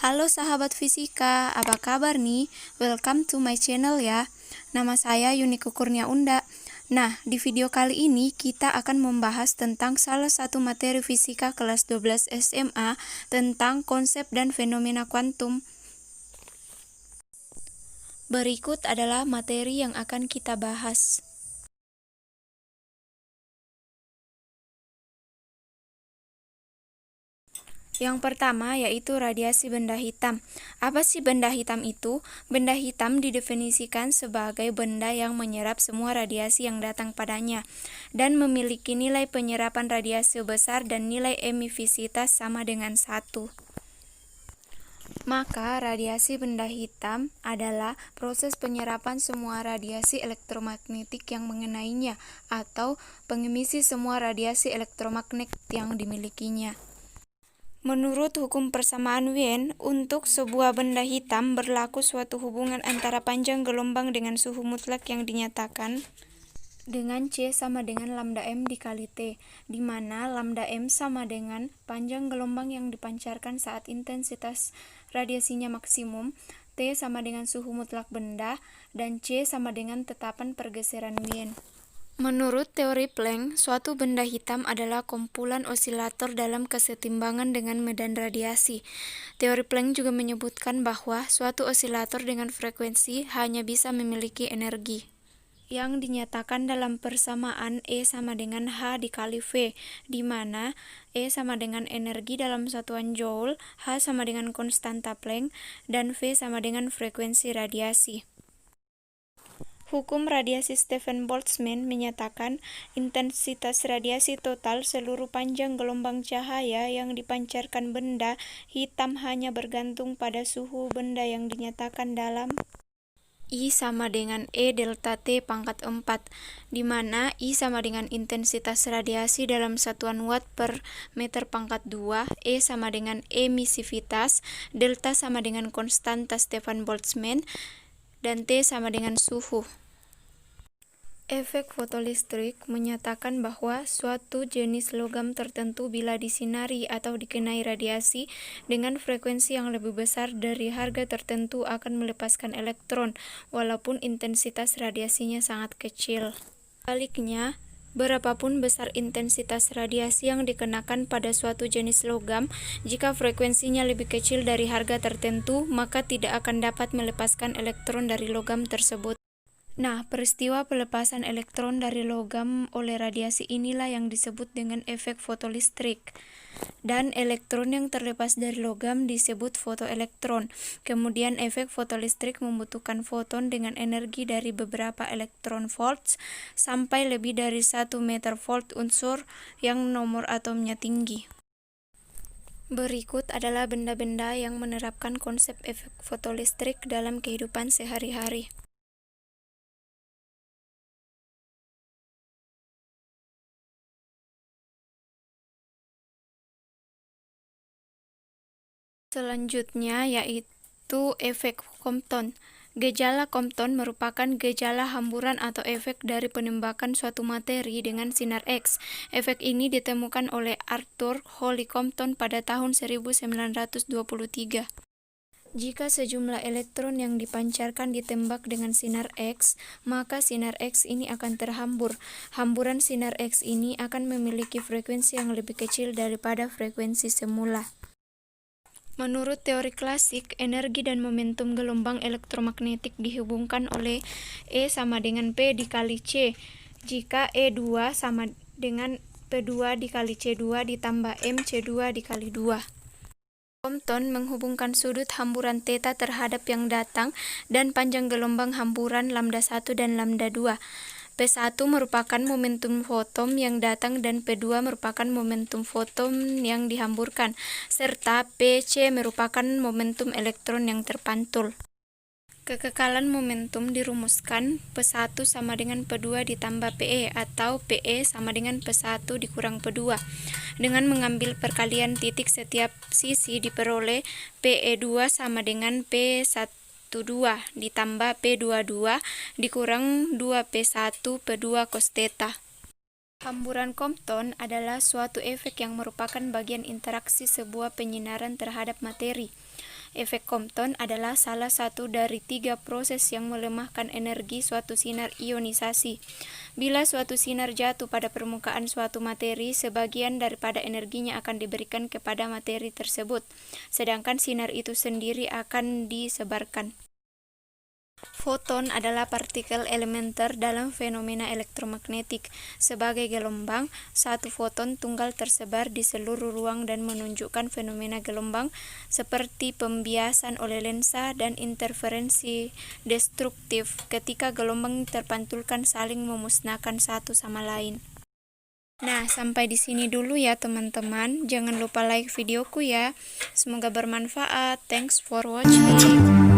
Halo sahabat fisika, apa kabar nih? Welcome to my channel ya. Nama saya Yuniko Kurnia Unda. Nah, di video kali ini kita akan membahas tentang salah satu materi fisika kelas 12 SMA tentang konsep dan fenomena kuantum. Berikut adalah materi yang akan kita bahas. Yang pertama yaitu radiasi benda hitam. Apa sih benda hitam itu? Benda hitam didefinisikan sebagai benda yang menyerap semua radiasi yang datang padanya dan memiliki nilai penyerapan radiasi besar dan nilai emisivitas sama dengan 1. Maka radiasi benda hitam adalah proses penyerapan semua radiasi elektromagnetik yang mengenainya atau pengemisi semua radiasi elektromagnetik yang dimilikinya. Menurut hukum persamaan Wien, untuk sebuah benda hitam berlaku suatu hubungan antara panjang gelombang dengan suhu mutlak yang dinyatakan dengan C sama dengan lambda M dikali T, di mana lambda M sama dengan panjang gelombang yang dipancarkan saat intensitas radiasinya maksimum, T sama dengan suhu mutlak benda, dan C sama dengan tetapan pergeseran Wien. Menurut teori Planck, suatu benda hitam adalah kumpulan osilator dalam kesetimbangan dengan medan radiasi. Teori Planck juga menyebutkan bahwa suatu osilator dengan frekuensi hanya bisa memiliki energi yang dinyatakan dalam persamaan E sama dengan H dikali V, di mana E sama dengan energi dalam satuan Joule, H sama dengan konstanta Planck, dan V sama dengan frekuensi radiasi. Hukum radiasi Stefan-Boltzmann menyatakan intensitas radiasi total seluruh panjang gelombang cahaya yang dipancarkan benda hitam hanya bergantung pada suhu benda yang dinyatakan dalam I sama dengan E delta T pangkat 4, di mana I sama dengan intensitas radiasi dalam satuan watt per meter pangkat 2, E sama dengan emisivitas, delta sama dengan konstanta Stefan-Boltzmann, dan T sama dengan suhu. Efek fotolistrik menyatakan bahwa suatu jenis logam tertentu bila disinari atau dikenai radiasi dengan frekuensi yang lebih besar dari harga tertentu akan melepaskan elektron, walaupun intensitas radiasinya sangat kecil. Sebaliknya, berapapun besar intensitas radiasi yang dikenakan pada suatu jenis logam, jika frekuensinya lebih kecil dari harga tertentu, maka tidak akan dapat melepaskan elektron dari logam tersebut. Nah, peristiwa pelepasan elektron dari logam oleh radiasi inilah yang disebut dengan efek fotolistrik. Dan elektron yang terlepas dari logam disebut fotoelektron. Kemudian efek fotolistrik membutuhkan foton dengan energi dari beberapa elektron volts sampai lebih dari 1 meter volt unsur yang nomor atomnya tinggi. Berikut adalah benda-benda yang menerapkan konsep efek fotolistrik dalam kehidupan sehari-hari. Selanjutnya yaitu efek Compton. Gejala Compton merupakan gejala hamburan atau efek dari penembakan suatu materi dengan sinar X. Efek ini ditemukan oleh Arthur Holly Compton pada tahun 1923. Jika sejumlah elektron yang dipancarkan ditembak dengan sinar X, maka sinar X ini akan terhambur. Hamburan sinar X ini akan memiliki frekuensi yang lebih kecil daripada frekuensi semula. Menurut teori klasik, energi dan momentum gelombang elektromagnetik dihubungkan oleh E sama dengan P dikali C. Jika E2 sama dengan P2 dikali C2 ditambah M C2 dikali 2. Compton menghubungkan sudut hamburan θ terhadap yang datang dan panjang gelombang hamburan lambda 1 dan lambda 2. P1 merupakan momentum foton yang datang dan P2 merupakan momentum foton yang dihamburkan, serta Pc merupakan momentum elektron yang terpantul. Kekekalan momentum dirumuskan P1 sama dengan P2 ditambah Pe atau Pe sama dengan P1 dikurang P2. Dengan mengambil perkalian titik setiap sisi diperoleh Pe2 sama dengan P12 ditambah P22 dikurang 2P1 P2 cos θ. Hamburan Compton adalah suatu efek yang merupakan bagian interaksi sebuah penyinaran terhadap materi. Efek Compton adalah salah satu dari 3 proses yang melemahkan energi suatu sinar ionisasi. Bila suatu sinar jatuh pada permukaan suatu materi, sebagian daripada energinya akan diberikan kepada materi tersebut, sedangkan sinar itu sendiri akan disebarkan. Foton adalah partikel elementer dalam fenomena elektromagnetik. Sebagai gelombang, satu foton tunggal tersebar di seluruh ruang dan menunjukkan fenomena gelombang seperti pembiasan oleh lensa dan interferensi destruktif ketika gelombang terpantulkan saling memusnahkan satu sama lain. Nah, sampai di sini dulu ya teman-teman. Jangan lupa like videoku ya. Semoga bermanfaat. Thanks for watching.